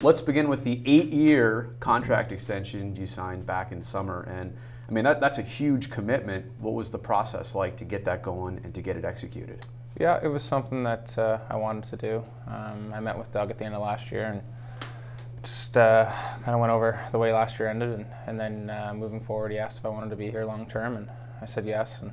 Let's begin with the 8-year contract extension you signed back in summer. And I mean, that's a huge commitment. What was the process like to get that going and to get it executed? Yeah, it was something that I wanted to do. I met with Doug at the end of last year and just kind of went over the way last year ended. And then moving forward, he asked if I wanted to be here long term, and I said yes. And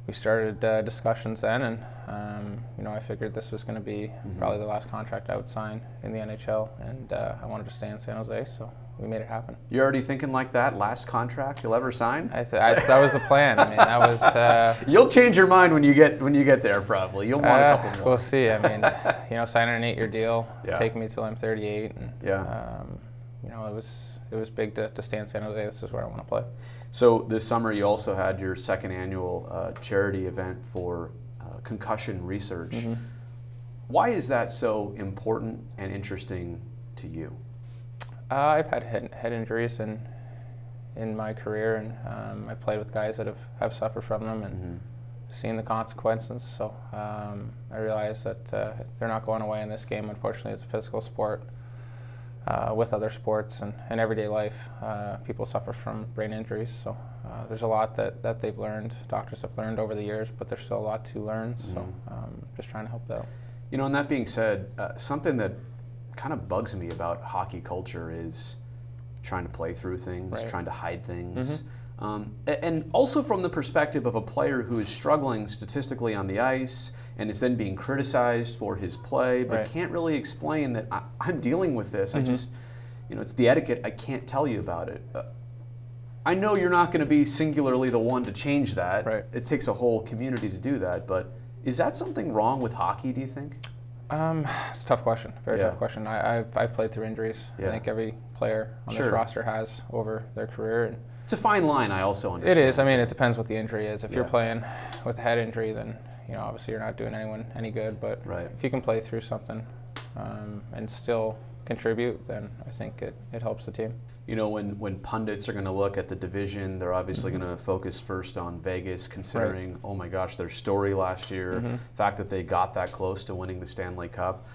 we started discussions then, and I figured this was going to be probably the last contract I would sign in the NHL, and I wanted to stay in San Jose, so we made it happen. You're already thinking like that? Last contract you'll ever sign? That was the plan. I mean, that was. You'll change your mind when you get there. Probably you'll want a couple more. We'll see. I mean, signing an 8-year deal, taking me till I'm 38, and it was big to stay in San Jose. This is where I want to play. So this summer you also had your second annual charity event for concussion research. Why is that so important and interesting to you? I've had head injuries in my career, and I've played with guys that have suffered from them and seen the consequences. So I realize that they're not going away in this game. Unfortunately, it's a physical sport. With other sports and everyday life, people suffer from brain injuries. So there's a lot that they've learned, doctors have learned over the years, but there's still a lot to learn. So just trying to help out. And that being said, something that kind of bugs me about hockey culture is trying to play through things, trying to hide things. And also from the perspective of a player who is struggling statistically on the ice and is then being criticized for his play, but can't really explain that I'm dealing with this. I just, it's the etiquette. I can't tell you about it. I know you're not going to be singularly the one to change that. It takes a whole community to do that. But is that something wrong with hockey, do you think? It's a tough question. Very tough question. I've played through injuries. I think every player on this roster has over their career. It's a fine line, I also understand. It is. I mean, it depends what the injury is. If you're playing with a head injury, then obviously you're not doing anyone any good. But if you can play through something and still contribute, then I think it helps the team. When pundits are going to look at the division, they're obviously going to focus first on Vegas, considering, oh my gosh, their story last year, the fact that they got that close to winning the Stanley Cup.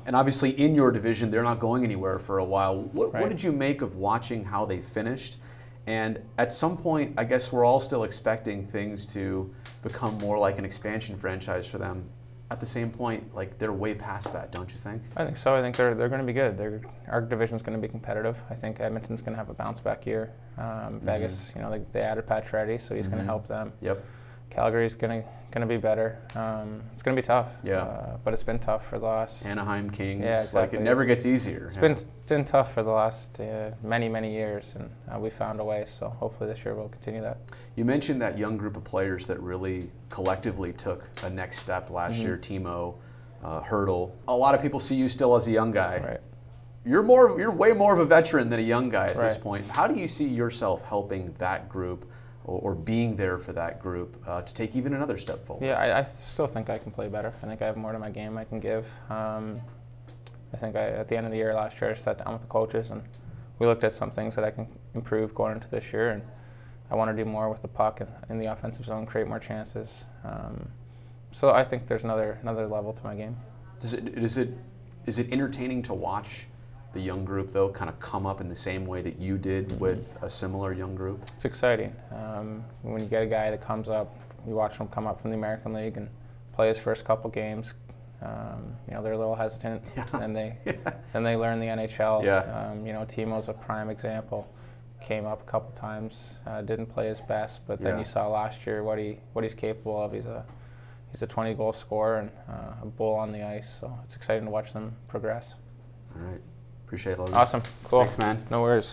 And obviously in your division, they're not going anywhere for a while. What did you make of watching how they finished? And at some point, I guess we're all still expecting things to become more like an expansion franchise for them. At the same point, like, they're way past that, don't you think? I think so. I think they're going to be good. Our division's going to be competitive. I think Edmonton's going to have a bounce back year. Vegas, they added Pacioretty, so he's going to help them. Calgary's going to be better. It's going to be tough. But it's been tough for the last. Anaheim Kings. Yeah, exactly. Like, it never gets easier. It's been tough for the last many years, and we found a way. So hopefully this year we'll continue that. You mentioned that young group of players that really collectively took a next step last year. Timo, Hurdle. A lot of people see you still as a young guy. You're way more of a veteran than a young guy at this point. How do you see yourself helping that group, or being there for that group to take even another step forward? Yeah, I still think I can play better. I think I have more to my game I can give. I think at the end of the year last year, I sat down with the coaches and we looked at some things that I can improve going into this year, and I want to do more with the puck in the offensive zone, create more chances. So I think there's another level to my game. Is it entertaining to watch the young group, though, kind of come up in the same way that you did with a similar young group? It's exciting. When you get a guy that comes up, you watch him come up from the American League and play his first couple games. They're a little hesitant, and then they learn the NHL. Timo's a prime example. Came up a couple times, didn't play his best, but then you saw last year what he's capable of. He's a 20-goal scorer and a bull on the ice. So it's exciting to watch them progress. All right. Appreciate it, Logan. Awesome. Cool. Thanks, man. No worries.